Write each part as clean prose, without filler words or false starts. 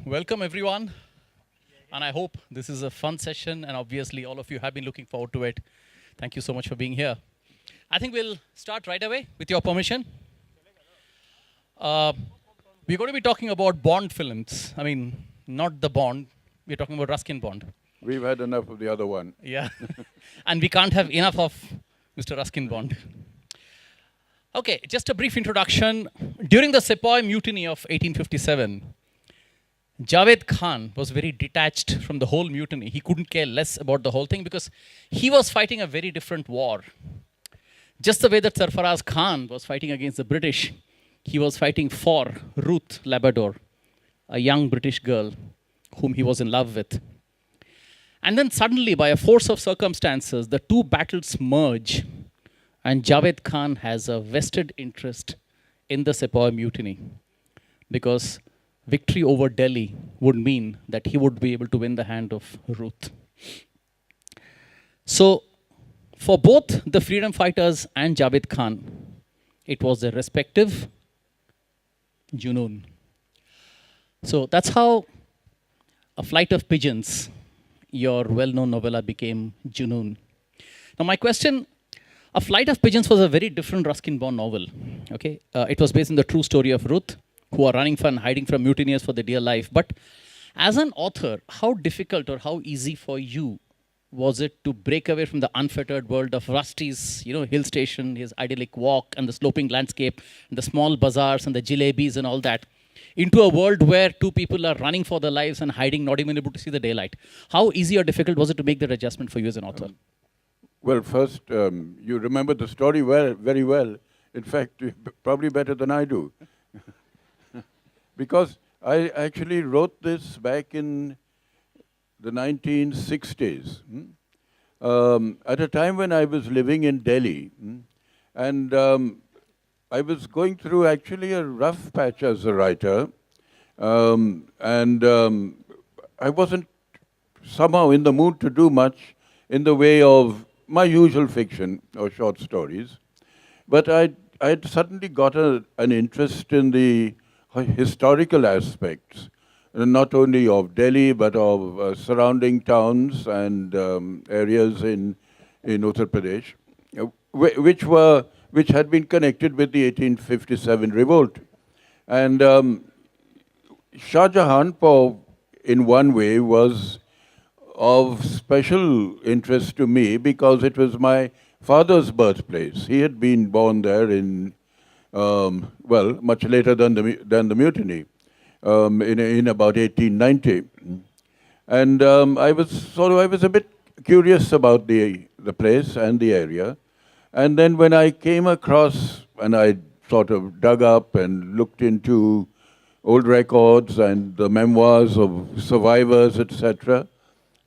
Welcome everyone, and I hope this is a fun session, and obviously all of you have been looking forward to it. Thank you so much for being here. I think we'll start right away with your permission. We're going to be talking about Bond films. I mean, not the Bond, we're talking about Ruskin Bond. We've had enough of the other one. Yeah, and we can't have enough of Mr. Ruskin Bond. Okay, just a brief introduction. During the Sepoy Mutiny of 1857, Javed Khan was very detached from the whole mutiny. He couldn't care less about the whole thing because he was fighting a very different war. Just the way that Sarfaraz Khan was fighting against the British, he was fighting for Ruth Labrador, a young British girl whom he was in love with. And then suddenly, by a force of circumstances, the two battles merge, and Javed Khan has a vested interest in the Sepoy Mutiny because victory over Delhi would mean that he would be able to win the hand of Ruth. So, for both the freedom fighters and Javed Khan, it was their respective Junoon. So that's how A Flight of Pigeons, your well-known novella, became Junoon. Now my question, A Flight of Pigeons was a very different Ruskin Bond novel. Okay, it was based on the true story of Ruth, who are running from hiding from mutineers for their dear life. But as an author, how difficult or how easy for you was it to break away from the unfettered world of Rusty's, hill station, his idyllic walk and the sloping landscape, and the small bazaars and the jalebis and all that, into a world where two people are running for their lives and hiding, not even able to see the daylight? How easy or difficult was it to make that adjustment for you as an author? Well, first, you remember the story very well. In fact, probably better than I do. Because I actually wrote this back in the 1960s, at a time when I was living in Delhi. And I was going through actually a rough patch as a writer. I wasn't somehow in the mood to do much in the way of my usual fiction or short stories. But I'd suddenly got an interest in the historical aspects, not only of Delhi, but of surrounding towns and areas in Uttar Pradesh, which had been connected with the 1857 revolt. And Shah Jahanpur, in one way, was of special interest to me because it was my father's birthplace. He had been born there in much later than the mutiny, in about 1890, and I was a bit curious about the place and the area, and then when I came across and I sort of dug up and looked into old records and the memoirs of survivors, etc.,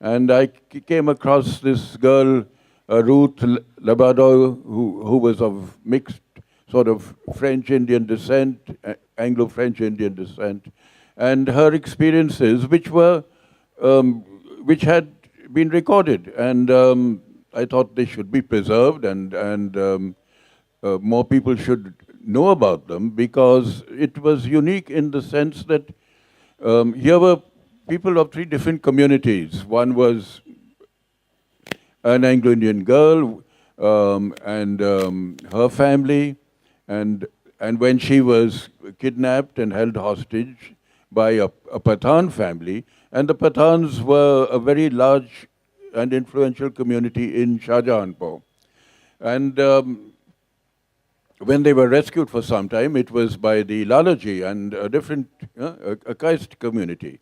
and I came across this girl, Ruth Labrador, who was of mixed sort of French-Indian descent, Anglo-French-Indian descent, and her experiences, which had been recorded, and I thought they should be preserved, and more people should know about them because it was unique in the sense that here were people of three different communities. One was an Anglo-Indian girl and her family. And when she was kidnapped and held hostage by a Pathan family, and the Pathans were a very large and influential community in Shah Jahanpur. And when they were rescued for some time, it was by the Lalaji and a caste community.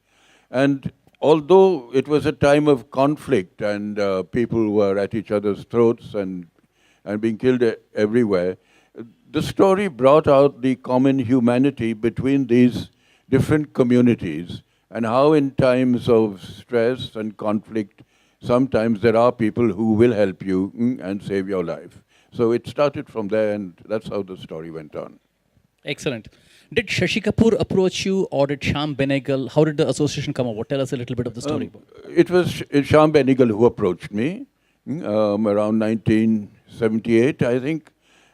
And although it was a time of conflict and people were at each other's throats and being killed everywhere, the story brought out the common humanity between these different communities and how in times of stress and conflict, sometimes there are people who will help you and save your life. So it started from there, and that's how the story went on. Excellent. Did Shashi Kapoor approach you, or did Shyam Benegal? How did the association come about? Tell us a little bit of the story. It was Shyam Benegal who approached me. around 1978, I think.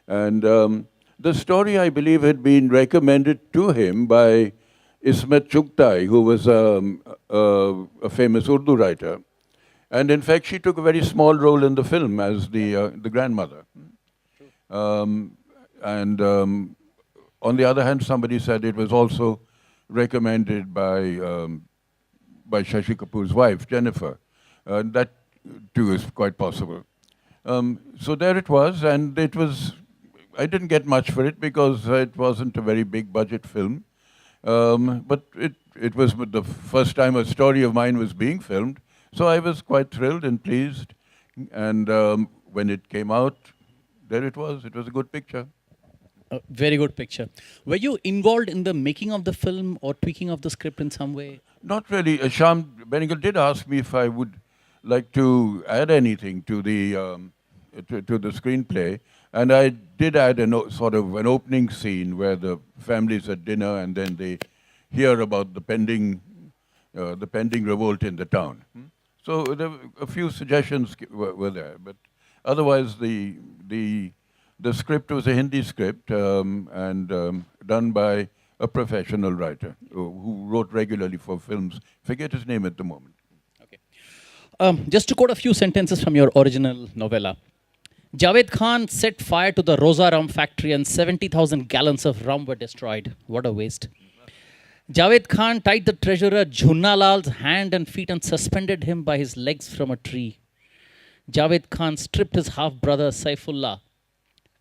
And the story, I believe, had been recommended to him by Ismet Chugtai, who was a famous Urdu writer. And in fact, she took a very small role in the film as the grandmother. And on the other hand, somebody said it was also recommended by Shashi Kapoor's wife, Jennifer. That too is quite possible. So there it was, and it was. I didn't get much for it because it wasn't a very big budget film. But it was the first time a story of mine was being filmed, so I was quite thrilled and pleased. And when it came out, there it was. It was a good picture. A very good picture. Were you involved in the making of the film or tweaking of the script in some way? Not really. Shyam Benegal did ask me if I would like to add anything to the screenplay, and I did add sort of an opening scene where the family's at dinner and then they hear about the pending revolt in the town. So there were a few suggestions were there, but otherwise the script was a Hindi script and done by a professional writer who wrote regularly for films. Forget his name at the moment. Okay. Just to quote a few sentences from your original novella. Javed Khan set fire to the Rosa Rum factory and 70,000 gallons of rum were destroyed. What a waste. Javed Khan tied the treasurer Jhunalal's hand and feet and suspended him by his legs from a tree. Javed Khan stripped his half-brother Saifullah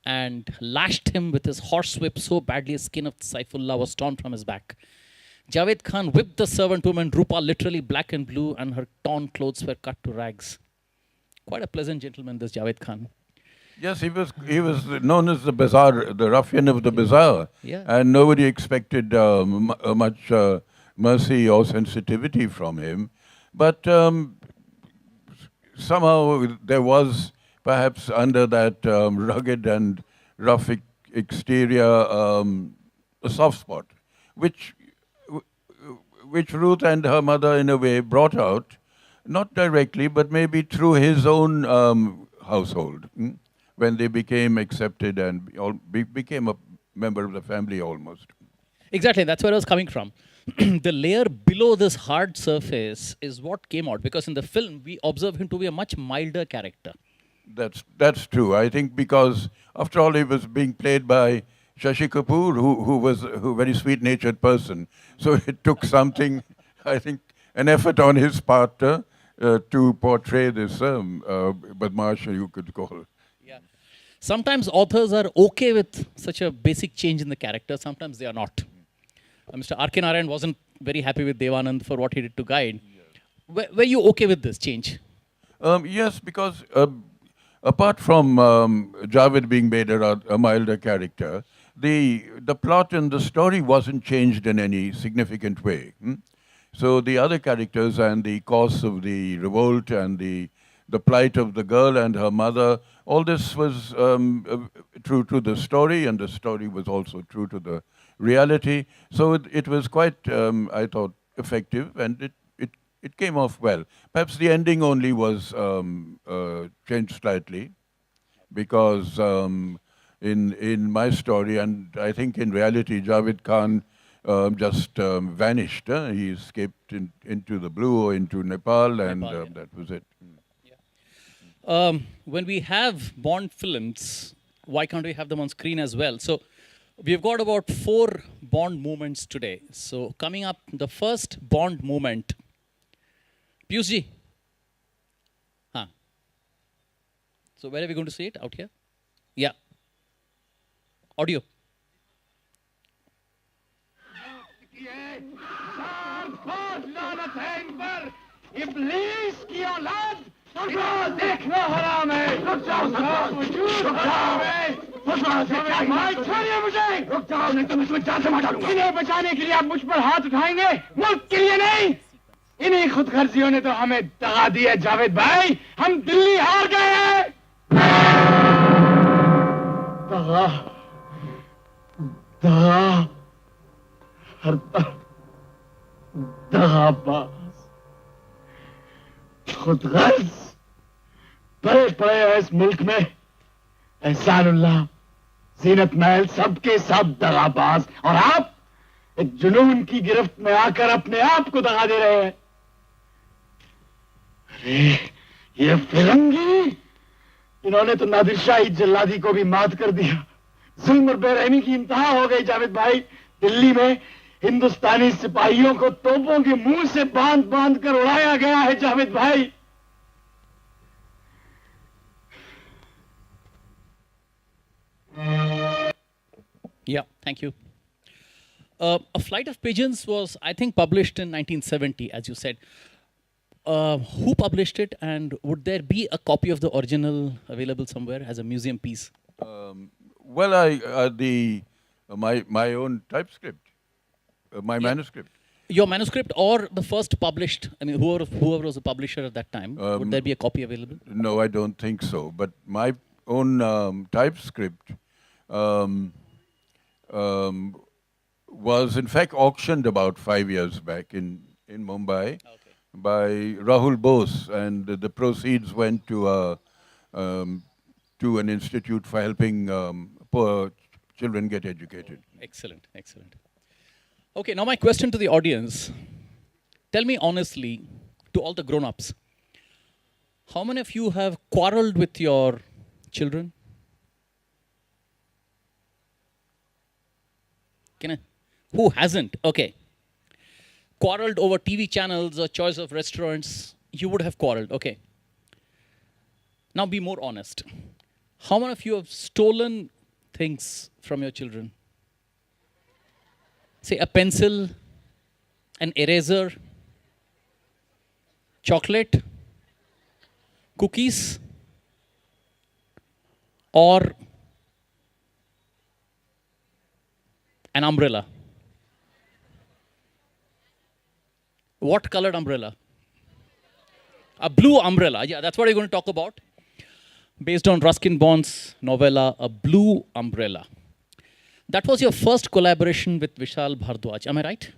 and lashed him with his horsewhip so badly his skin of Saifullah was torn from his back. Javed Khan whipped the servant woman Rupa literally black and blue and her torn clothes were cut to rags. Quite a pleasant gentleman, this Javed Khan. Yes, he was known as the bazaar, the ruffian of the bazaar, Yeah. and nobody expected much mercy or sensitivity from him. But somehow there was perhaps under that rugged and rough exterior a soft spot, which Ruth and her mother in a way brought out, not directly, but maybe through his own household. When they became accepted and became a member of the family almost. Exactly, that's where I was coming from. The layer below this hard surface is what came out, because in the film we observe him to be a much milder character. That's true. I think because after all he was being played by Shashi Kapoor, who was a very sweet-natured person. So it took something, I think, an effort on his part to portray this badmash, you could call it. Sometimes authors are okay with such a basic change in the character, sometimes they are not. Mr. R.K. Narayan wasn't very happy with Devanand for what he did to Guide. Yeah. Were you okay with this change? Yes, because apart from Javed being made a milder character, the plot and the story wasn't changed in any significant way. So the other characters and the cause of the revolt and the plight of the girl and her mother, all this was true to the story, and the story was also true to the reality. So it was quite, I thought, effective, and it came off well. Perhaps the ending only was changed slightly, because in my story, and I think in reality, Javed Khan just vanished. He escaped into the blue or into Nepal, and that was it. When we have Bond films, why can't we have them on screen as well? So we've got about 4 Bond moments today. So coming up, the first Bond moment. Piyush ji. Huh. So where are we going to see it? Out here? Yeah. Audio. देखना हराम है रुक जाओ मुझे रुक जाओ नहीं तो मैं तुम्हें जान से मार डालूंगा इन्हें बचाने के लिए आप मुझ पर हाथ उठाएंगे मुल्क के लिए नहीं इन्हीं खुदगर्जियों ने तो हमें दगा दिया जावेद भाई हम दिल्ली हार गए हैं दगा दगा हर दगाबाज खुदगर्ज बड़े पड़े हैं इस मुल्क में, एहसानुल्लाह, जीनत महल, सबके सब दगाबाज, और आप एक जुनून की गिरफ्त में आकर अपने आप को दगा दे रहे हैं। अरे ये फिरंगी, इन्होंने तो नादिर शाही जल्लादी को भी मात कर दिया। जुल्म और बेरहमी की इंतहा हो गई जावेद भाई। दिल्ली में हिंदुस्तानी सिपाहियों को तोपों के मुंह से बांध बांध कर उड़ाया गया है जावेद भाई। Yeah, thank you. A Flight of Pigeons was, I think, published in 1970, as you said. Who published it, and would there be a copy of the original available somewhere as a museum piece? Well, my own typescript, my manuscript. Your manuscript or the first published, I mean, whoever was the publisher at that time, would there be a copy available? No, I don't think so. But my own typescript was in fact auctioned about 5 years back in Mumbai by Rahul Bose, and the proceeds went to an institute for helping poor children get educated. Excellent, excellent. Okay, now my question to the audience. Tell me honestly, to all the grown-ups, how many of you have quarreled with your children? Who hasn't? Okay. Quarreled over TV channels or choice of restaurants. You would have quarreled. Okay. Now be more honest. How many of you have stolen things from your children? Say a pencil, an eraser, chocolate, cookies, or an umbrella. What colored umbrella? A blue umbrella. Yeah, that's what we're going to talk about. Based on Ruskin Bond's novella, A Blue Umbrella. That was your first collaboration with Vishal Bhardwaj. Am I right?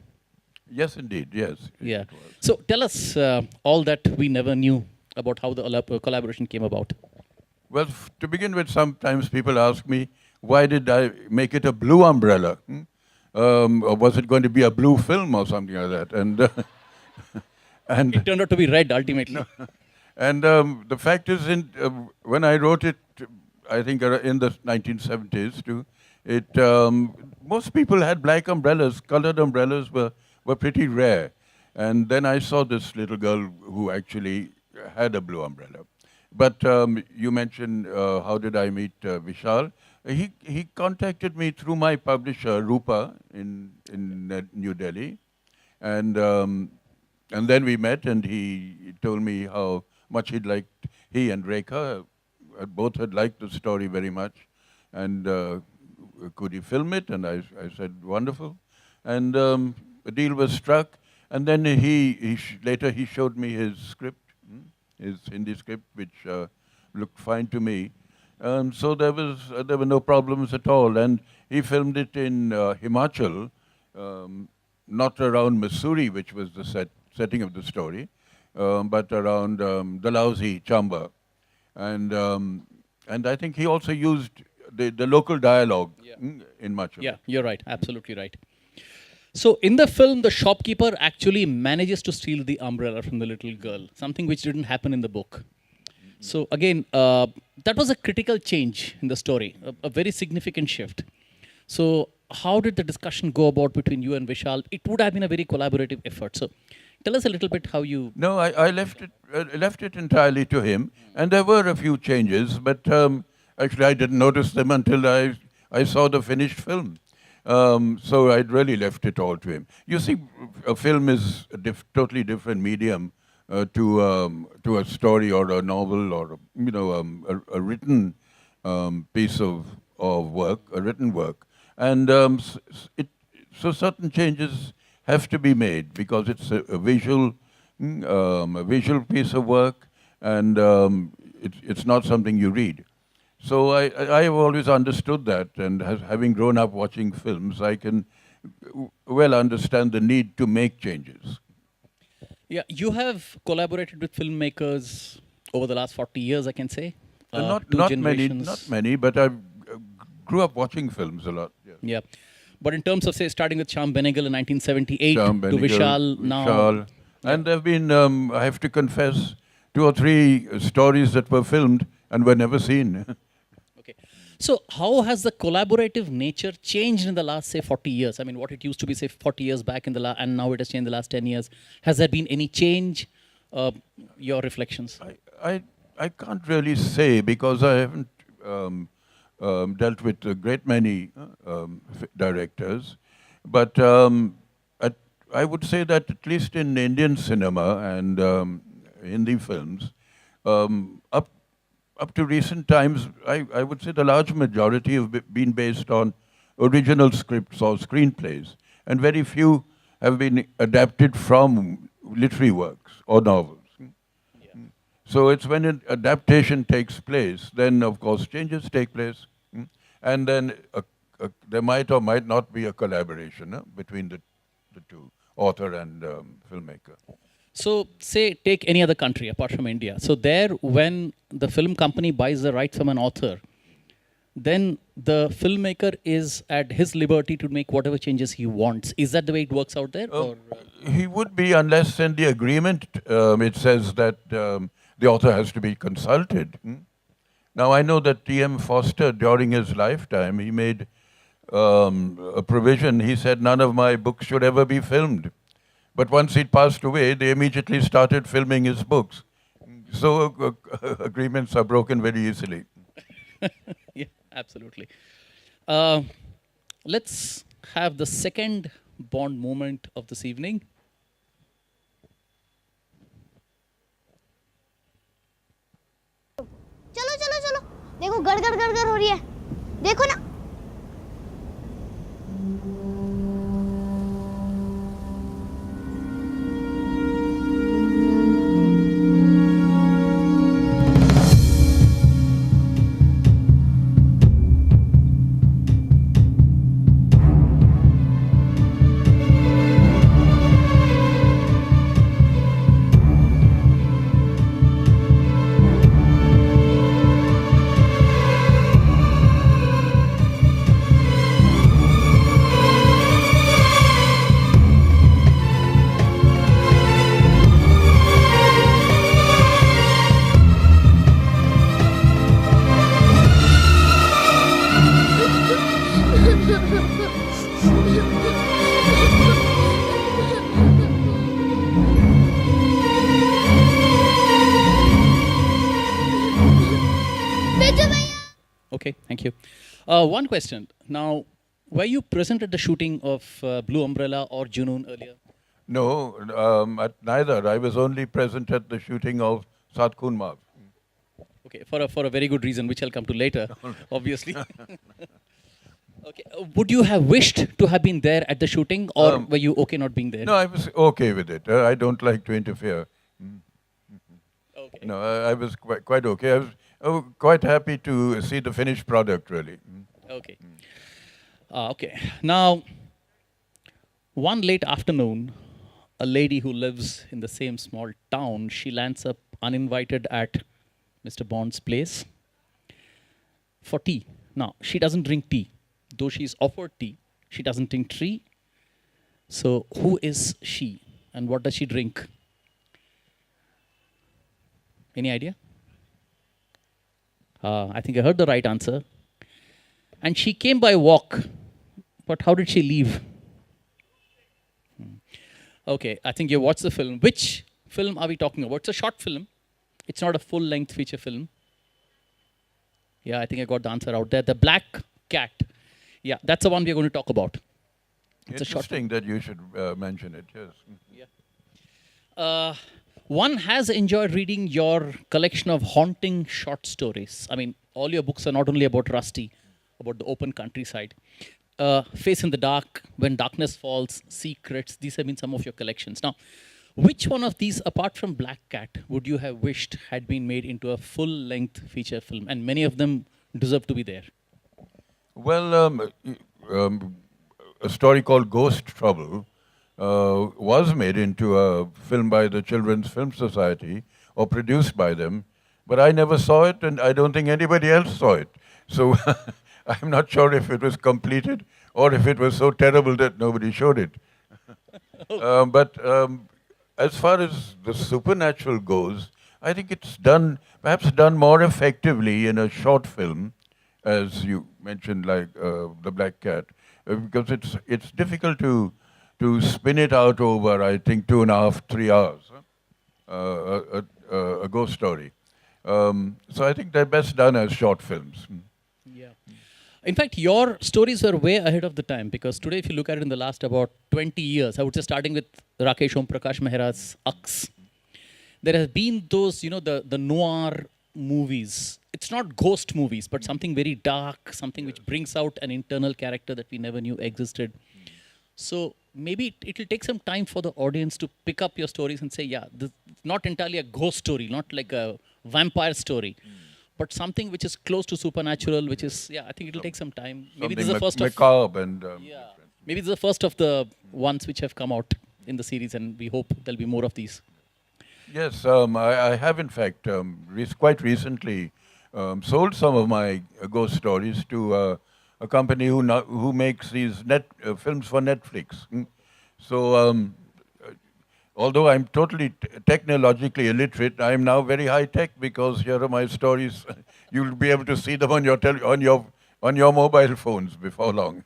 Yes, indeed. Yes. Yeah. So tell us all that we never knew about how the collaboration came about. Well, to begin with, sometimes people ask me, why did I make it a blue umbrella? Or was it going to be a blue film or something like that? And It turned out to be red ultimately. and the fact is, when I wrote it, I think in the 1970s too, most people had black umbrellas. Colored umbrellas were pretty rare. And then I saw this little girl who actually had a blue umbrella. But you mentioned how did I meet Vishal? He contacted me through my publisher Rupa in New Delhi, and then we met, and he told me how much he and Rekha both had liked the story very much, and could he film it? And I said wonderful, and a deal was struck, and then later he showed me his script, his Hindi script, which looked fine to me. So there were no problems at all, and he filmed it in Himachal, not around Missouri, which was the setting of the story, but around Dalhousie, Chamba, and I think he also used the local dialogue in much of it. Yeah, you're right. Absolutely right. So in the film, the shopkeeper actually manages to steal the umbrella from the little girl, something which didn't happen in the book. So again, that was a critical change in the story, a very significant shift. So how did the discussion go about between you and Vishal? It would have been a very collaborative effort. So tell us a little bit how you... No, I left it entirely to him, and there were a few changes, but actually I didn't notice them until I saw the finished film. So I'd really left it all to him. You see, a film is a totally different medium to a story or a novel or a written piece of work, a written work, and so certain changes have to be made because it's a visual piece of work, and it's not something you read. So I have always understood that, and having grown up watching films, I can well understand the need to make changes. Yeah, you have collaborated with filmmakers over the last 40 years, I can say. two not generations. many, but I grew up watching films a lot. Yes. Yeah. But in terms of, say, starting with Shyam Benegal in 1978 Shyam to Benegal, Vishal now. Vishal. Yeah. And there have been, I have to confess, 2 or 3 stories that were filmed and were never seen. Okay. So how has the collaborative nature changed in the last, say, 40 years? I mean, what it used to be, say, 40 years back in the and now it has changed in the last 10 years. Has there been any change? Your reflections? I can't really say because I haven't dealt with a great many directors. But I would say that at least in Indian cinema and Hindi films, up to recent times, I would say the large majority have been based on original scripts or screenplays, and very few have been adapted from literary works or novels. So it's when an adaptation takes place, then of course changes take place, and then there might or might not be a collaboration between the two, author and filmmaker. So, say, take any other country apart from India. So, there, when the film company buys the rights from an author, then the filmmaker is at his liberty to make whatever changes he wants. Is that the way it works out there? Or, He would be, unless in the agreement it says that the author has to be consulted. Now, I know that T.M. Foster, during his lifetime, he made a provision. He said, none of my books should ever be filmed. But once he passed away, they immediately started filming his books. So agreements are broken very easily. Yeah, absolutely. Let's have the second Bond moment of this evening. चलो चलो चलो देखो गड़गड़ गड़गड़ हो रही है देखो ना Okay, thank you. One question. Now, were you present at the shooting of Blue Umbrella or Junoon earlier? No, neither. I was only present at the shooting of Saat Khoon Maaf. Okay, for a very good reason, which I'll come to later, obviously. Okay, would you have wished to have been there at the shooting, or were you okay not being there? No, I was okay with it. I don't like to interfere. Okay. No, I was quite okay. I was quite happy to see the finished product, really. Okay. Okay. Now, one late afternoon, a lady who lives in the same small town, she lands up uninvited at Mr. Bond's place for tea. Now, she doesn't drink tea. Though she's offered tea, she doesn't drink tea. So, who is she and what does she drink? Any idea? I think I heard the right answer. And she came by walk. But how did she leave? Okay, I think you watched the film. Which film are we talking about? It's a short film. It's not a full-length feature film. Yeah, I think I got the answer out there. The Black Cat. Yeah, that's the one we're going to talk about. It's interesting that you should mention it, yes. Yeah. One has enjoyed reading your collection of haunting short stories. I mean, all your books are not only about Rusty, about the open countryside. Face in the Dark, When Darkness Falls, Secrets, these have been some of your collections. Now, which one of these, apart from Black Cat, would you have wished had been made into a full-length feature film? And many of them deserve to be there. Well, a story called Ghost Trouble was made into a film by the Children's Film Society, or produced by them, but I never saw it, and I don't think anybody else saw it. So I'm not sure if it was completed or if it was so terrible that nobody showed it. But as far as the supernatural goes, I think it's done, perhaps done more effectively in a short film, as you mentioned, like The Black Cat, because it's difficult to spin it out over, I think, 2.5, 3 hours, a ghost story. So I think they're best done as short films. Yeah. In fact, your stories were way ahead of the time, because today, if you look at it in the last about 20 years, I would say starting with Rakesh Om Prakash Mehra's Ux, there have been those, the noir movies. It's not ghost movies, but something very dark, something which brings out an internal character that we never knew existed. So maybe it will take some time for the audience to pick up your stories and say, yeah, this is not entirely a ghost story, not like a vampire story, but something which is close to supernatural, which is, I think it will take some time. Maybe this is the first macabre and maybe this is the first of the ones which have come out in the series, and we hope there'll be more of these. Yes, I have in fact quite recently sold some of my ghost stories to a company who makes these films for Netflix. So although I'm totally technologically illiterate, I'm now very high tech, because here are my stories. You'll be able to see them on your mobile phones before long.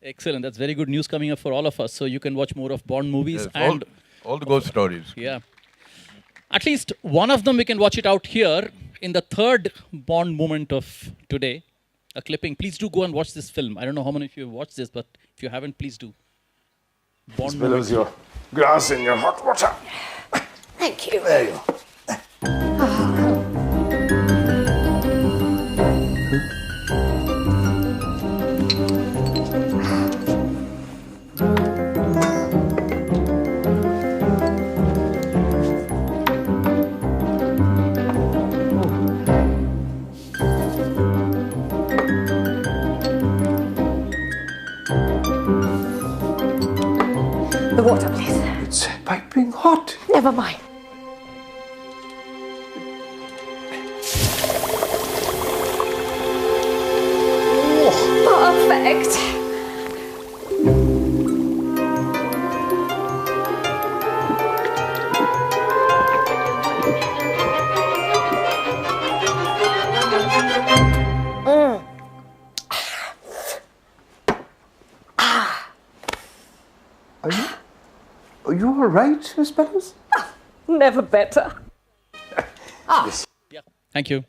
Excellent. That's very good news coming up for all of us. So you can watch more of Bond movies, Yes, and all the ghost stories. yeah. At least one of them we can watch it out here in the third Bond moment of today. A clipping. Please do go and watch this film. I don't know how many of you have watched this, but if you haven't, please do. Bond Spills your glass in your hot water. Thank you. There you are. The water, please. It's piping hot. Never mind. Perfect. Are you all right, Miss Bellows? Never better. Yeah. Thank you.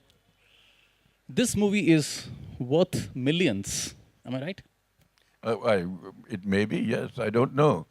This movie is worth millions. Am I right? It may be, yes. I don't know.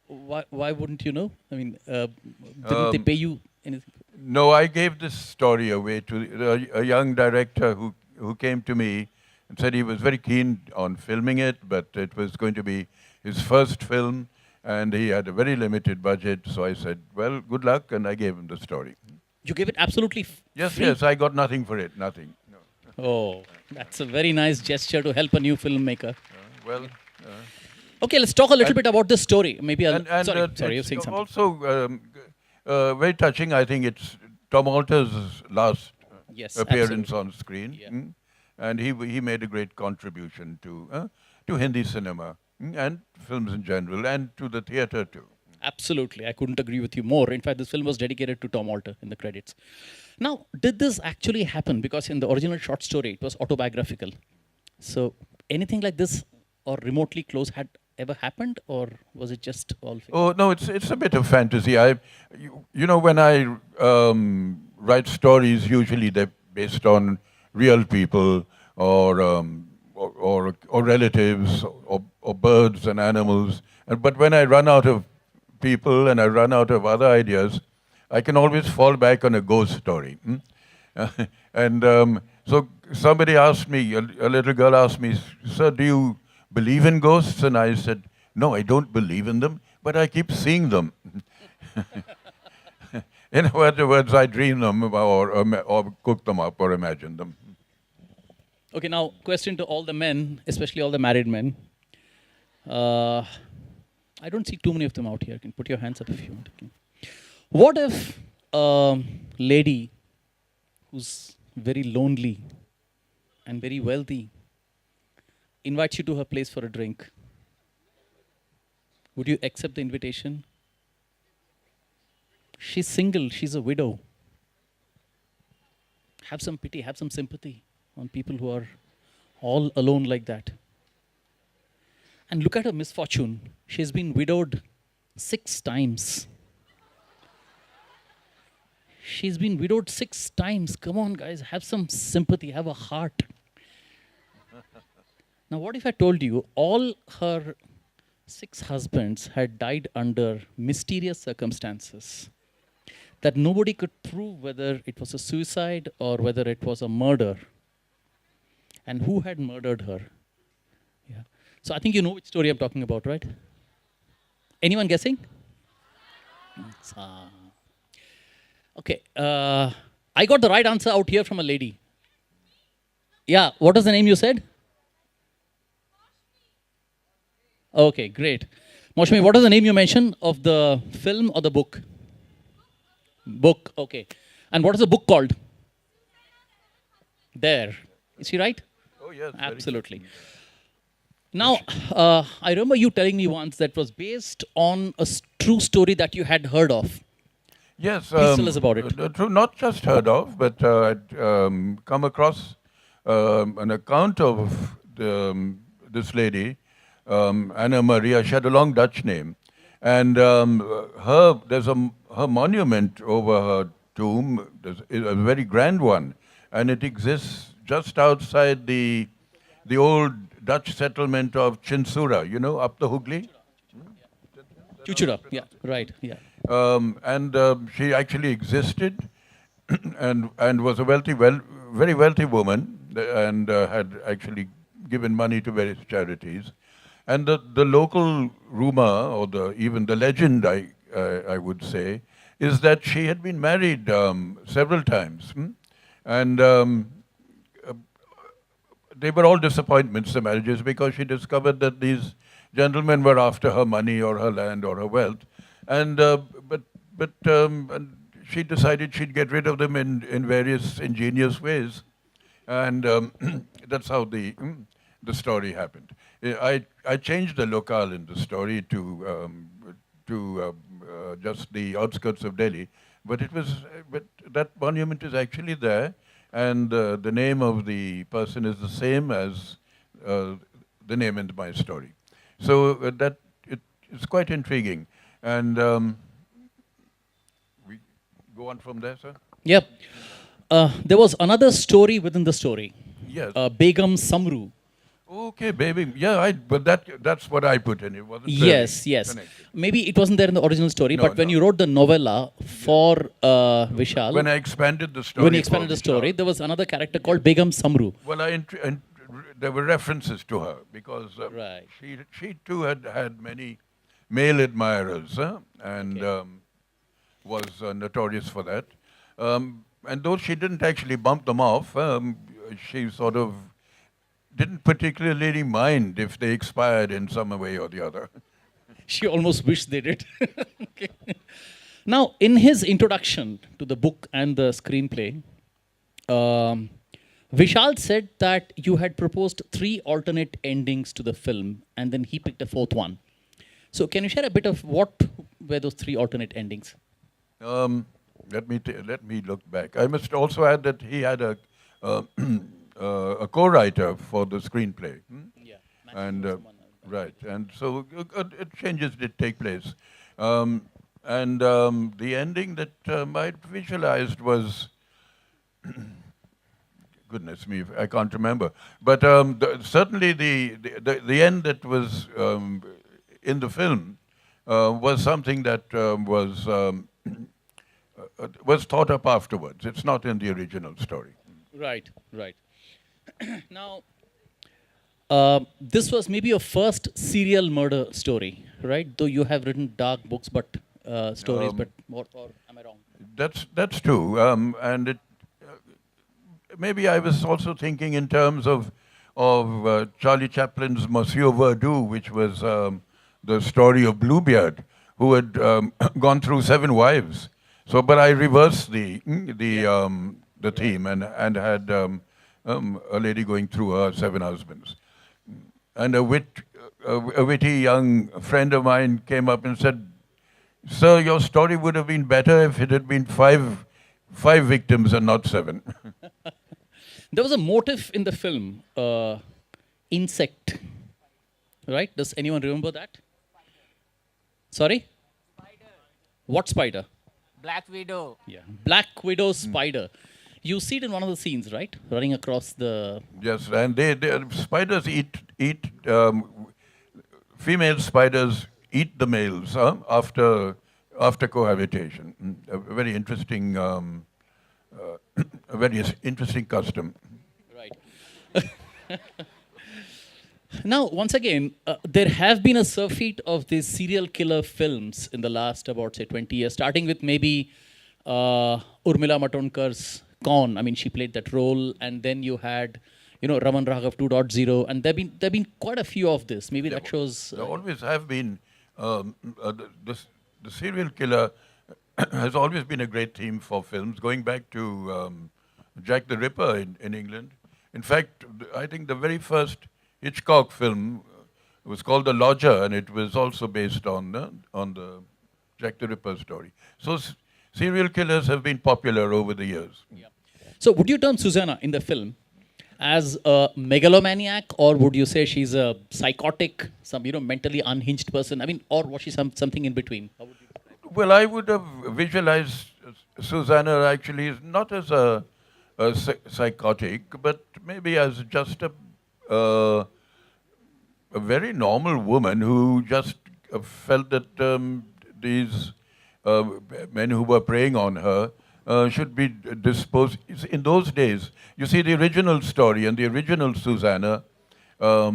Why wouldn't you know? I mean, didn't they pay you anything? No, I gave this story away to a young director who came to me and said he was very keen on filming it, but it was going to be his first film, and he had a very limited budget. So I said, well, good luck, and I gave him the story. You gave it absolutely Yes, free? yes, I got nothing for it, nothing. No. Oh, that's a very nice gesture to help a new filmmaker. Well, Okay, let's talk a little bit about this story. Maybe I'll... and sorry, you're it's saying something. also very touching. I think it's Tom Alter's last Yes, appearance absolutely. on screen. Yeah. And he made a great contribution to Hindi cinema and films in general, and to the theatre too. Absolutely. I couldn't agree with you more. In fact, this film was dedicated to Tom Alter in the credits. Now, did this actually happen? Because in the original short story, it was autobiographical. So anything like this or remotely close had ever happened, or was it just all fiction? Oh no, it's a bit of fantasy. You know, when I write stories, usually they're based on real people or relatives or birds and animals. But when I run out of people and I run out of other ideas, I can always fall back on a ghost story. And so somebody asked me, a little girl asked me, "Sir, do you believe in ghosts?" And I said, "No, I don't believe in them, but I keep seeing them." In other words, I dream them or cook them up or imagine them. Okay, now, question to all the men, especially all the married men. I don't see too many of them out here. You can put your hands up if you want. Okay. What if a lady who's very lonely and very wealthy invites you to her place for a drink. Would you accept the invitation? She's single, she's a widow. Have some pity, have some sympathy on people who are all alone like that. And look at her misfortune. She's been widowed 6 times. She's been widowed 6 times. Come on, guys, have some sympathy, have a heart. Now, what if I told you all her 6 husbands had died under mysterious circumstances? That nobody could prove whether it was a suicide or whether it was a murder. And who had murdered her? Yeah. So I think you know which story I'm talking about, right? Anyone guessing? Okay. I got the right answer out here from a lady. Yeah, what was the name you said? Okay, great. Moshmi, what was the name you mentioned of the film or the book? Book, okay. And what is the book called? There. Is she right? Oh, yes. Absolutely. Now, I remember you telling me once that was based on a true story that you had heard of. Yes. Please tell us about it. True, not just heard of, but I'd come across an account of this lady, Anna Maria. She had a long Dutch name. And there's her monument over her tomb, a very grand one. And it exists just outside the old Dutch settlement of Chinsura, you know, up the Hooghly. Chuchura, yeah, right, yeah. She actually existed and was a very wealthy woman and had actually given money to various charities. And the local rumor, or even the legend, I would say, is that she had been married several times. And they were all disappointments, the marriages, because she discovered that these gentlemen were after her money or her land or her wealth. And and she decided she'd get rid of them in various ingenious ways. And that's how the story happened. I changed the locale in the story to just the outskirts of Delhi, but that monument is actually there, and the name of the person is the same as the name in my story. So it's quite intriguing, and we go on from there, sir. Yep. There was another story within the story. Yes. Begum Samru. Okay, baby. Yeah, but that's what I put in. It wasn't Yes, really yes. connected. Maybe it wasn't there in the original story, No, but when no. you wrote the novella for Vishal, When I expanded the story. when you expanded for the story, Vishal, there was another character called Begum Samru. Well, there were references to her because Right. she too had many male admirers, and was notorious for that. And though she didn't actually bump them off, she sort of didn't particularly mind if they expired in some way or the other. She almost wished they did. Okay. Now, in his introduction to the book and the screenplay, Vishal said that you had proposed 3 alternate endings to the film, and then he picked a 4th one. So, can you share a bit of what were those 3 alternate endings? Let me look back. I must also add that he had a co-writer for the screenplay. Yeah. And right, and so changes did take place, and the ending that I visualized was, goodness me, I can't remember. But certainly the end that was in the film was something that was thought up afterwards. It's not in the original story. Right, right. Now, this was maybe your first serial murder story, right? Though you have written dark books, but stories, but or am I wrong? That's true, and it maybe I was also thinking in terms of Charlie Chaplin's Monsieur Verdoux, which was the story of Bluebeard, who had gone through 7 wives. So, but I reversed the theme and had a lady going through her 7 husbands. And a witty young friend of mine came up and said, "Sir, your story would have been better if it had been five victims and not 7." There was a motive in the film, insect, right? Does anyone remember that? Sorry? Spider. What spider? Black Widow. Yeah, Black Widow spider. You see it in one of the scenes, right? Running across the... Yes, and spiders eat female spiders eat the males after cohabitation. A very interesting custom. Right. Now, once again, there have been a surfeit of these serial killer films in the last about, say, 20 years, starting with maybe Urmila Matondkar's Kaun. I mean, she played that role, and then you had, Raman Raghav 2.0, and there've been quite a few of this. Maybe that shows... There always have been. The serial killer has always been a great theme for films, going back to Jack the Ripper in England. In fact, I think the very first Hitchcock film was called The Lodger, and it was also based on the Jack the Ripper story. So serial killers have been popular over the years. Yeah. So would you term Susanna in the film as a megalomaniac, or would you say she's a psychotic, some mentally unhinged person? I mean, or was she something in between? How would you describe it? Well, I would have visualized Susanna actually not as a psychotic, but maybe as just a very normal woman who just felt that these men who were preying on her should be disposed. In those days, you see, the original story and the original Susanna all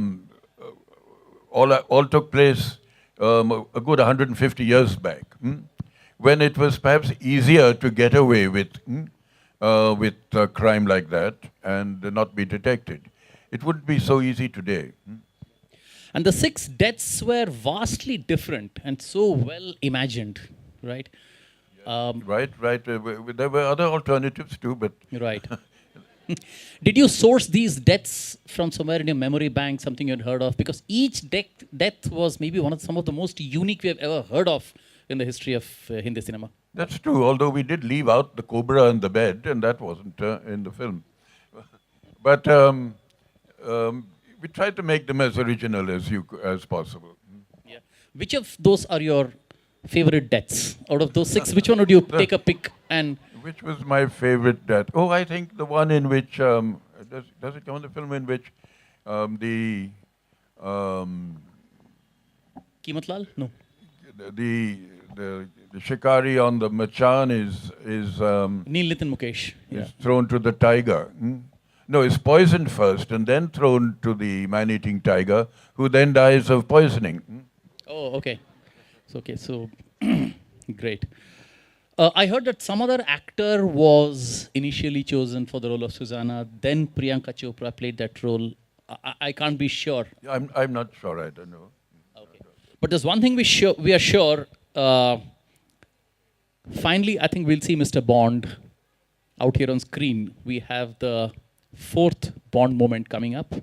took place a good 150 years back, when it was perhaps easier to get away with a crime like that and not be detected. It wouldn't be so easy today. And the 6 deaths were vastly different and so well imagined, right? Right. There were other alternatives too, but... Right. Did you source these deaths from somewhere in your memory bank, something you'd heard of? Because each death was maybe some of the most unique we have ever heard of in the history of Hindi cinema. That's true, although we did leave out the cobra and the bed, and that wasn't in the film. But we tried to make them as original as possible. Yeah. Which of those are your favorite deaths? Out of those 6, which one would you take a pick and... Which was my favorite death? Oh, I think the one in which, does it come in the film in which the... Kimatlal? No. The shikari on the machan is Neel Nitin Mukesh. is thrown to the tiger. No, it's poisoned first and then thrown to the man-eating tiger, who then dies of poisoning. Oh, okay. So great. I heard that some other actor was initially chosen for the role of Susanna. Then Priyanka Chopra played that role. I can't be sure. I'm not sure. I don't know. Okay. But there's one thing we are sure. Finally, I think we'll see Mr. Bond out here on screen. We have the 4th Bond moment coming up.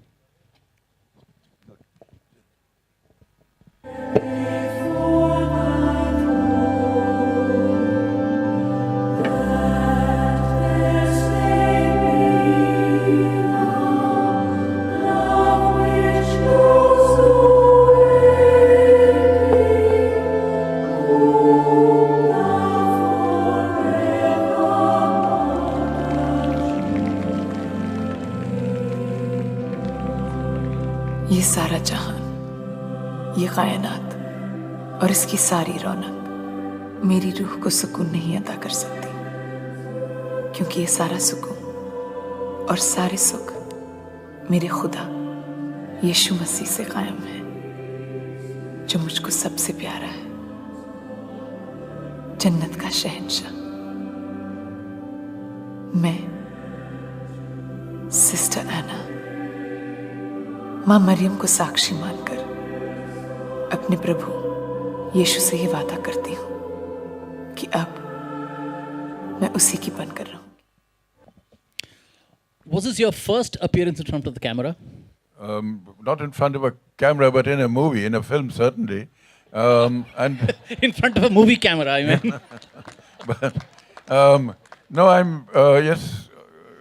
ये सारा जहान, ये कायनात और इसकी सारी रौनक मेरी रूह को सुकून नहीं अता कर सकती, क्योंकि ये सारा सुकून और सारे सुख मेरे खुदा यीशु मसीह से कायम है, जो मुझको सबसे प्यारा है, जन्नत का शहंशाह। मैं सिस्टर एना माँ मरियम को साक्षी मानकर अपने प्रभु यीशु से ये वादा करती हूँ कि अब मैं उसी की बनकर रहूंगी. Was this your first appearance in front of the camera? Not in front of a camera, but in a movie, in a film, certainly. And In front of a movie camera, I mean. no, yes,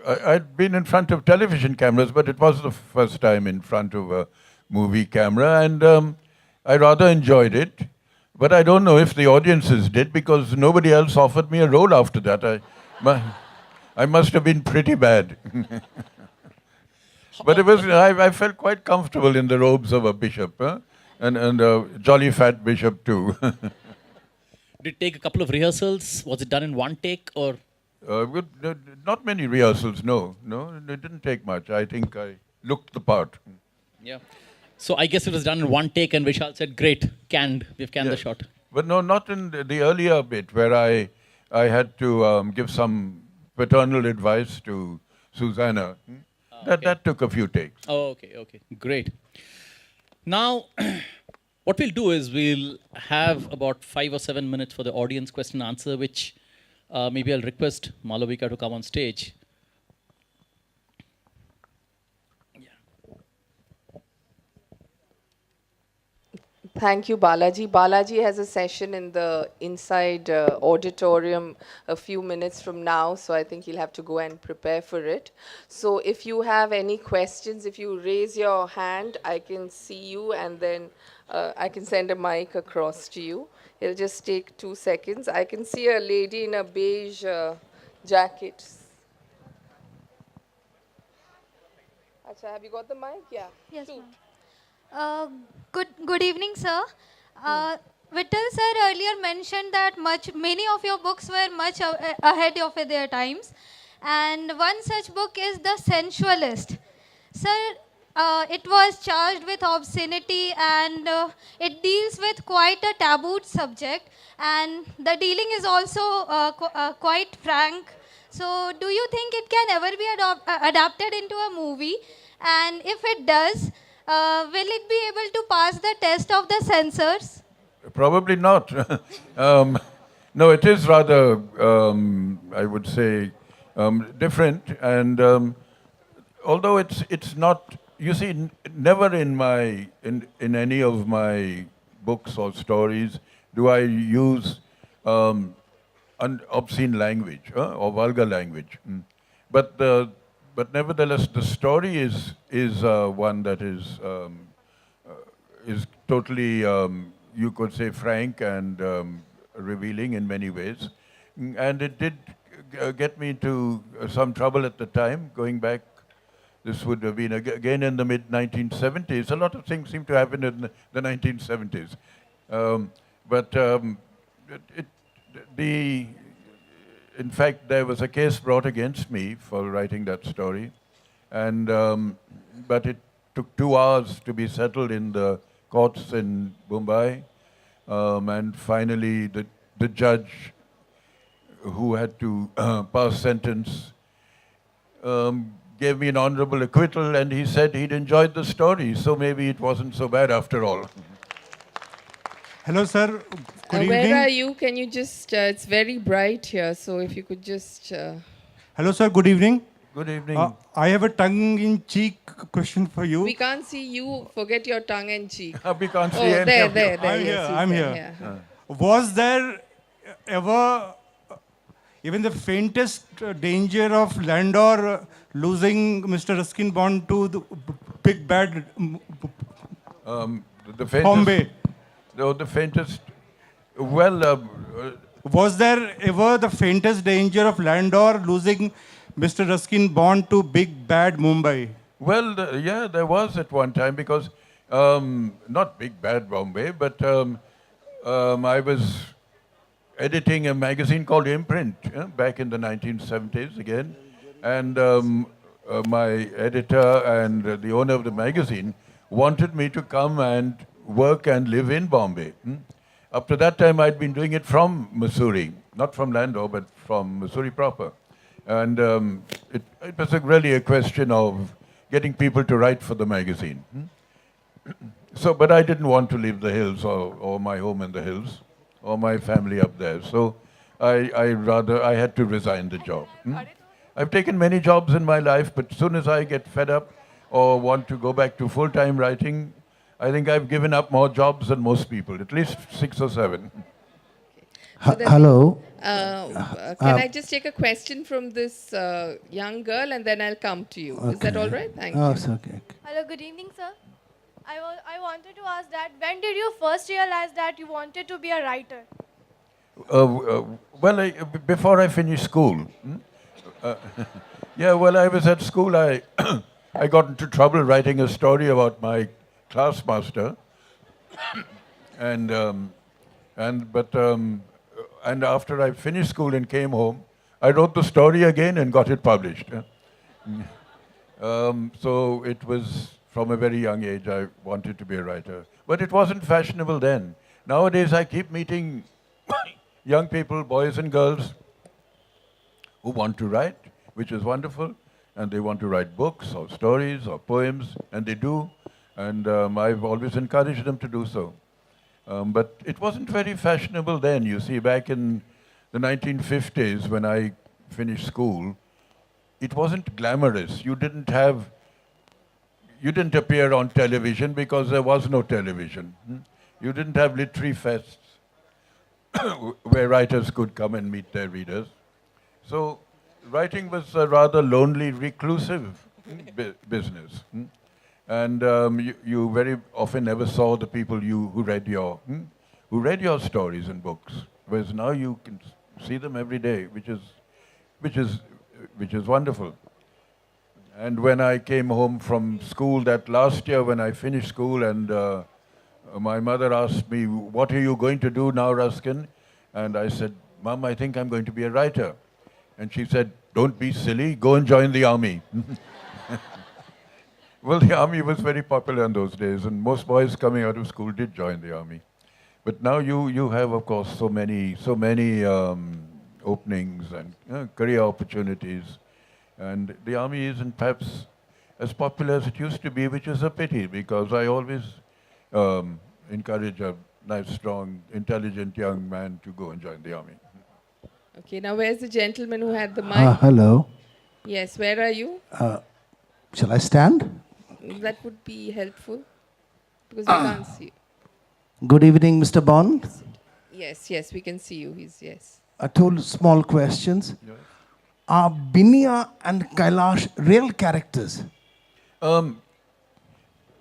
I'd been in front of television cameras, but it was the first time in front of a movie camera, and I rather enjoyed it. But I don't know if the audiences did, because nobody else offered me a role after that. I must have been pretty bad. But I felt quite comfortable in the robes of a bishop, and a jolly fat bishop too. Did it take a couple of rehearsals? Was it done in one take or? Not many rehearsals, no, it didn't take much. I think I looked the part. Yeah. So I guess it was done in one take, and Vishal said, "Great, we've canned the Yes. shot." But no, not in the earlier bit where I had to give some paternal advice to Susanna. That took a few takes. Oh, okay, great. Now, what we'll do is we'll have about 5 or 7 minutes for the audience question and answer, which maybe I'll request Malavika to come on stage. Thank you, Balaji. Balaji has a session in the inside auditorium a few minutes from now, so I think he'll have to go and prepare for it. So if you have any questions, if you raise your hand, I can see you, and then I can send a mic across to you. It'll just take 2 seconds. I can see a lady in a beige jacket. Acha, have you got the mic? Yeah. Yes, Two. ma'am. Good evening, sir. Vittal sir earlier mentioned that many of your books were much ahead of their times, and one such book is The Sensualist. Sir, it was charged with obscenity, and it deals with quite a taboo subject, and the dealing is also quite frank. So, do you think it can ever be adapted into a movie? And if it does, will it be able to pass the test of the censors? Probably not. No, it is rather, I would say, different. And although it's not, you see, never in any of my books or stories do I use obscene language or vulgar language. But nevertheless, the story is one that is totally, you could say, frank and revealing in many ways. And it did get me into some trouble at the time, going back. This would have been again in the mid-1970s. A lot of things seem to happen in the 1970s. In fact, there was a case brought against me for writing that story, and but it took 2 hours to be settled in the courts in Mumbai, and finally the judge who had to pass sentence gave me an honorable acquittal, and he said he'd enjoyed the story, so maybe it wasn't so bad after all. Hello, sir. Good evening. Where are you? Can you just, it's very bright here, so if you could just... Hello, sir. Good evening. Good evening. I have a tongue-in-cheek question for you. We can't see you, forget your tongue and cheek. We can't see Oh, any there, of you. there. I'm Yes, here. you I'm can, here. yeah. Was there ever even the faintest danger of Landor losing Mr. Ruskin Bond to the big bad The faintest, Bombay? No, the faintest. Well, Was there ever the faintest danger of Landor losing Mr. Ruskin Bond to big bad Mumbai? well, yeah, there was at one time, because not big bad Bombay, but I was editing a magazine called Imprint back in the 1970s again, and my editor and the owner of the magazine wanted me to come and work and live in Bombay. Up to that time, I'd been doing it from Missouri, not from Landor, but from Missouri proper. And it was really a question of getting people to write for the magazine. So, but I didn't want to leave the hills or my home in the hills or my family up there. So I had to resign the job. I've taken many jobs in my life, but as soon as I get fed up or want to go back to full-time writing, I think I've given up more jobs than most people, at least 6 or 7. Hello. Can I just take a question from this young girl and then I'll come to you? Is that all right? Thank you. Oh, it's okay. Hello, good evening, sir. I wanted to ask that when did you first realize that you wanted to be a writer? Well, before I finished school. Yeah, while I was at school, I I got into trouble writing a story about my class master, and after I finished school and came home, I wrote the story again and got it published. So it was from a very young age I wanted to be a writer, but it wasn't fashionable then. Nowadays I keep meeting young people, boys and girls, who want to write, which is wonderful, and they want to write books or stories or poems, and they do, and I've always encouraged them to do so. But it wasn't very fashionable then. You see, back in the 1950s, when I finished school, it wasn't glamorous. You didn't appear on television because there was no television. You didn't have literary fests where writers could come and meet their readers. So writing was a rather lonely, reclusive business. And you very often never saw the people who read your stories and books, whereas now you can see them every day, which is wonderful. And when I came home from school that last year, when I finished school, and my mother asked me, "What are you going to do now, Ruskin?" And I said, "Mom, I think I'm going to be a writer." And she said, "Don't be silly, go and join the army." Well, the army was very popular in those days, and most boys coming out of school did join the army. But now you have, of course, so many openings and career opportunities, and the army isn't perhaps as popular as it used to be, which is a pity, because I always encourage a nice, strong, intelligent young man to go and join the army. Okay, now where's the gentleman who had the mic? Hello. Yes, where are you? Shall I stand? That would be helpful, because we can't see you. Good evening, Mr. Bond. Yes, we can see you. Yes. Two small questions. Yes. Are Binya and Kailash real characters?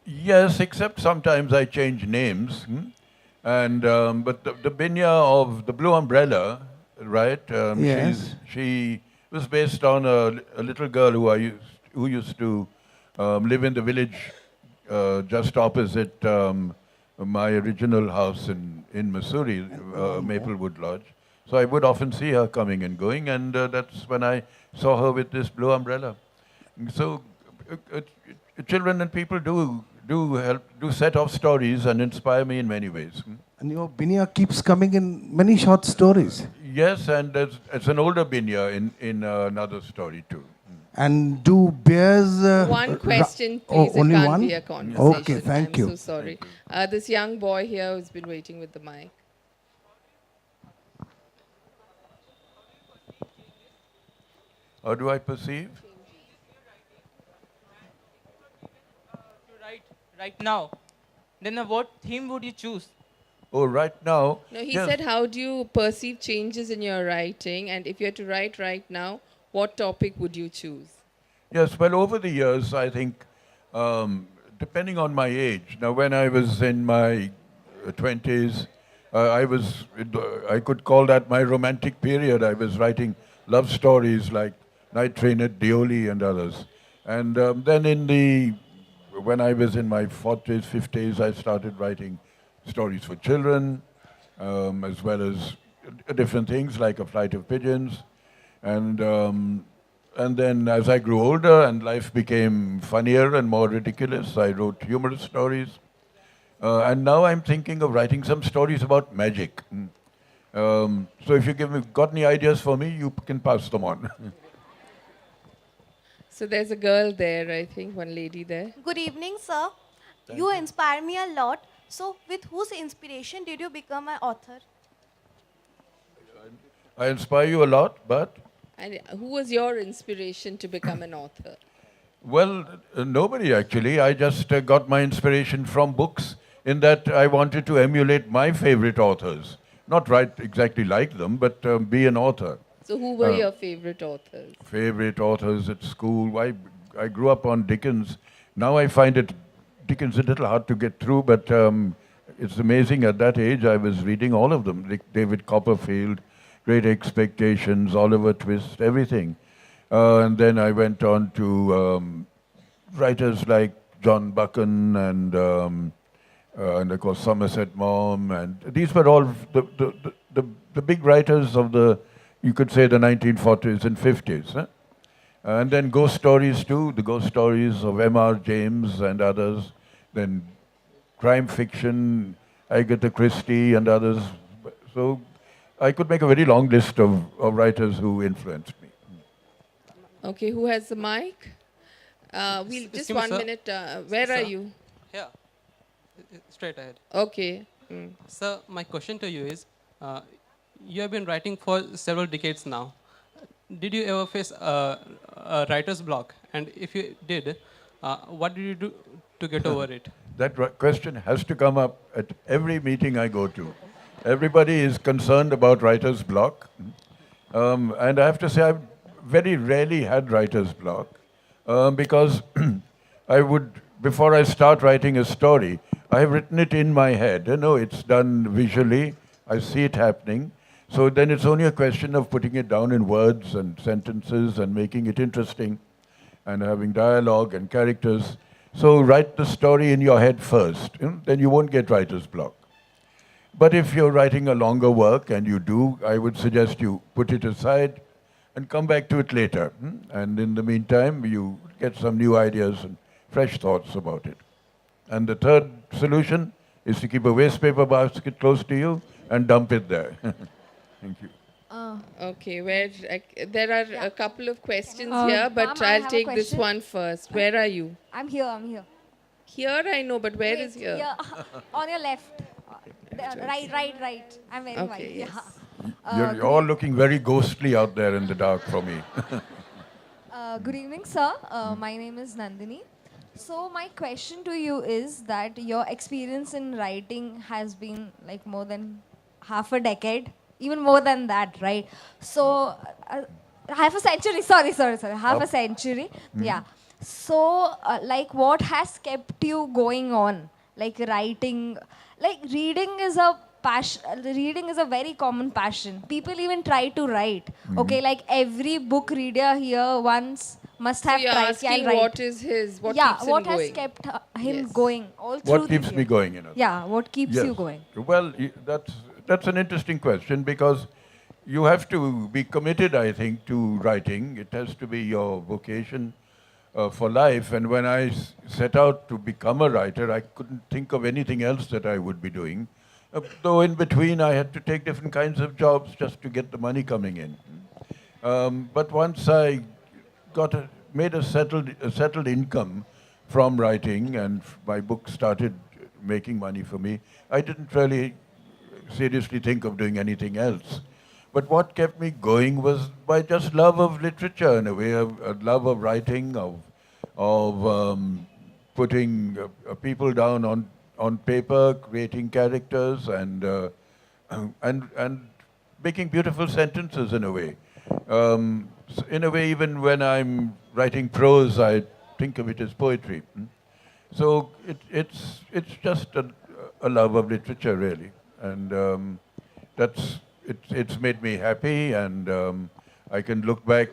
Yes, except sometimes I change names. And but the Binya of the Blue Umbrella, right? Yes. She was based on a little girl who used to live in the village just opposite my original house in Missouri, Maplewood Lodge. So I would often see her coming and going, and that's when I saw her with this blue umbrella. So children and people do set off stories and inspire me in many ways. And your Binya keeps coming in many short stories. Yes, and it's an older Binya in another story too. And do bears... one question, please. Only it can't one? be a conversation. Okay, thank you. I'm so sorry. This young boy here who's been waiting with the mic. How do I perceive? Right now, then what theme would you choose? Oh, right now. No, he yes. said, how do you perceive changes in your writing? And if you had to write right now, what topic would you choose? Yes, well, over the years, I think, depending on my age, now when I was in my 20s, I could call that my romantic period. I was writing love stories like Night Train at Dioli and others. And then when I was in my 40s, 50s, I started writing stories for children, as well as different things like A Flight of Pigeons. And then as I grew older and life became funnier and more ridiculous, I wrote humorous stories. And now I'm thinking of writing some stories about magic. So if you got any ideas for me, you can pass them on. So there's a girl there, I think, one lady there. Good evening, sir. You inspire me a lot. So, with whose inspiration did you become an author? I inspire you a lot, but And who was your inspiration to become an author? well, nobody actually. I just got my inspiration from books in that I wanted to emulate my favorite authors. Not write exactly like them, but be an author. So who were your favorite authors? Favorite authors at school. I grew up on Dickens. Now I find Dickens a little hard to get through, but it's amazing. At that age, I was reading all of them. David Copperfield, Great Expectations, Oliver Twist, everything. And then I went on to writers like John Buchan and of course Somerset Maugham, and these were all the big writers of you could say the 1940s and 50s. Huh? And then ghost stories too, the ghost stories of M.R. James and others, then crime fiction, Agatha Christie and others. So I could make a very long list of writers who influenced me. Okay, who has the mic? We'll just 1 minute. Where are you? Here, straight ahead. Okay. Sir, my question to you is, you have been writing for several decades now. Did you ever face a writer's block? And if you did, what did you do to get over it? That question has to come up at every meeting I go to. Everybody is concerned about writer's block. And I have to say, I've very rarely had writer's block because before I start writing a story, I have written it in my head. It's done visually. I see it happening. So then it's only a question of putting it down in words and sentences and making it interesting and having dialogue and characters. So write the story in your head first, then you won't get writer's block. But if you're writing a longer work, and you do, I would suggest you put it aside and come back to it later. And in the meantime, you get some new ideas and fresh thoughts about it. And the third solution is to keep a waste paper basket close to you and dump it there. Thank you. Okay, there are a couple of questions here, but ma'am, I I'll have a take this question. one first. Where are you? I'm here. Here I know, but where Wait, is here? On your left. Right. I'm very Okay, wide. yes. You're all looking very ghostly out there in the dark for me. Good evening, sir. My name is Nandini. So my question to you is that your experience in writing has been like more than half a decade, even more than that, right? So half a century. Sorry. Half a century. Yeah. So like, what has kept you going on? Like writing, like reading is a passion. Reading is a very common passion. People even try to write. Okay, like every book reader here once must have you're tried. asking I'll write. what is his, what yeah, keeps him what has going? kept him going all through What keeps the me year? going? Yeah, what keeps Yes. you going? Well, that's an interesting question because you have to be committed, I think, to writing. It has to be your vocation for life. And when I set out to become a writer, I couldn't think of anything else that I would be doing. Though in between, I had to take different kinds of jobs just to get the money coming in. But once I made a settled income from writing, and my book started making money for me, I didn't really seriously think of doing anything else. But what kept me going was by just love of literature, in a way, a love of writing, of putting people down on paper, creating characters, and making beautiful sentences in a way. In a way, even when I'm writing prose, I think of it as poetry. So it's just a love of literature, really, and it's made me happy, and I can look back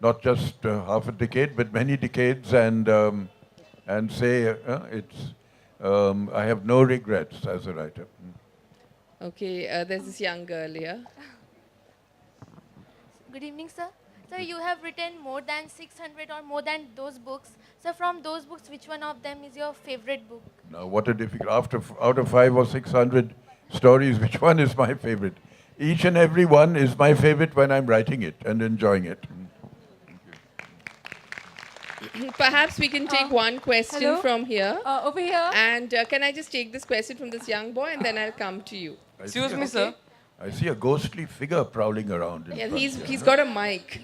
not just half a decade, but many decades, and say I have no regrets as a writer. Okay, there's this young girl here. Good evening, sir. Sir, you have written more than 600 or more than those books. So from those books, which one of them is your favorite book? Now, what a difficult, out of 500 or 600 stories, which one is my favorite? Each and every one is my favorite when I'm writing it and enjoying it. Perhaps we can take one question hello? from here. Over here. And can I just take this question from this young boy, and then I'll come to you. Excuse me, sir. I see a ghostly figure prowling around. Yeah, he's got a mic.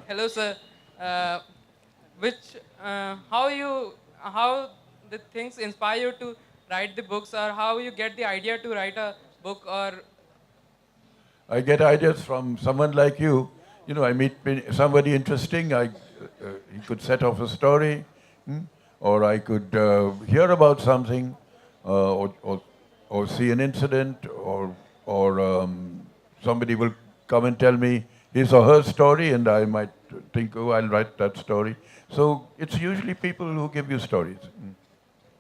Hello, sir. How the things inspire you to write the books, or how you get the idea to write a book, or I get ideas from someone like you. You know, I meet somebody interesting. He could set off a story, or I could hear about something, or see an incident, or somebody will come and tell me his or her story, and I might think, oh, I'll write that story. So it's usually people who give you stories.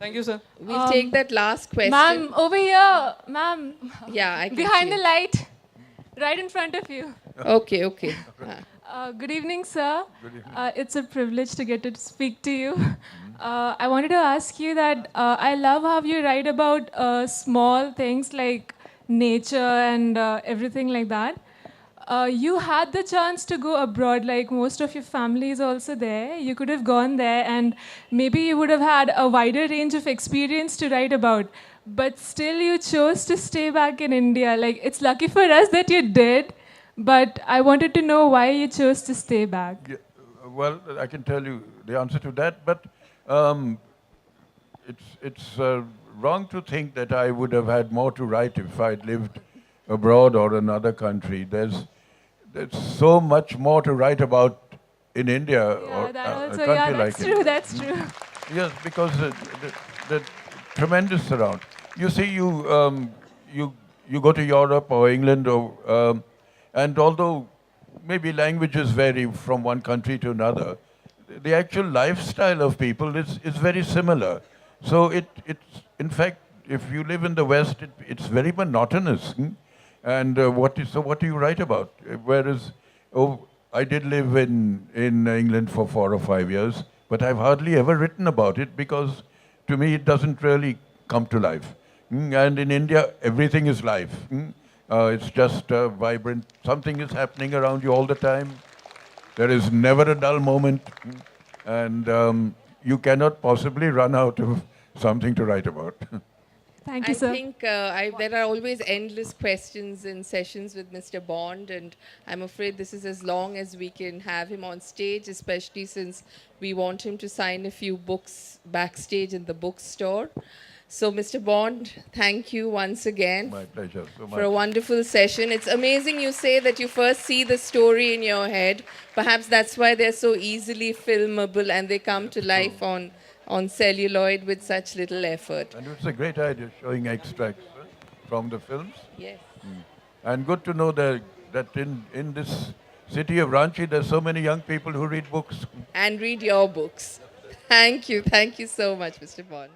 Thank you, sir. We'll take that last question. Ma'am, over here, ma'am. Yeah, I can behind see the light, right in front of you. Okay, okay. Good evening, sir. Good evening. It's a privilege to get to speak to you. I wanted to ask you that I love how you write about small things like nature and everything like that. You had the chance to go abroad, like most of your family is also there. You could have gone there and maybe you would have had a wider range of experience to write about. But still you chose to stay back in India. Like, it's lucky for us that you did, but I wanted to know why you chose to stay back. Yeah, well, I can tell you the answer to that, but it's wrong to think that I would have had more to write if I'd lived abroad or another country. There's so much more to write about in India or a country like India. That's true. Yes, because the tremendous around. You see, you go to Europe or England, and although maybe languages vary from one country to another, the actual lifestyle of people is very similar. So it's in fact, if you live in the West, it's very monotonous. And what do you write about? Whereas, I did live in England for 4 or 5 years, but I've hardly ever written about it because to me it doesn't really come to life. And in India, everything is life. It's just vibrant. Something is happening around you all the time. There is never a dull moment. And you cannot possibly run out of something to write about. Thank you, sir. I think there are always endless questions in sessions with Mr. Bond, and I'm afraid this is as long as we can have him on stage, especially since we want him to sign a few books backstage in the bookstore. So, Mr. Bond, thank you once again. My pleasure. So much. For a wonderful session. It's amazing you say that you first see the story in your head. Perhaps that's why they're so easily filmable and they come to life on celluloid with such little effort. And it's a great idea, showing extracts from the films. Yes. And good to know that in this city of Ranchi, there's so many young people who read books. And read your books. Thank you. Thank you so much, Mr. Bond.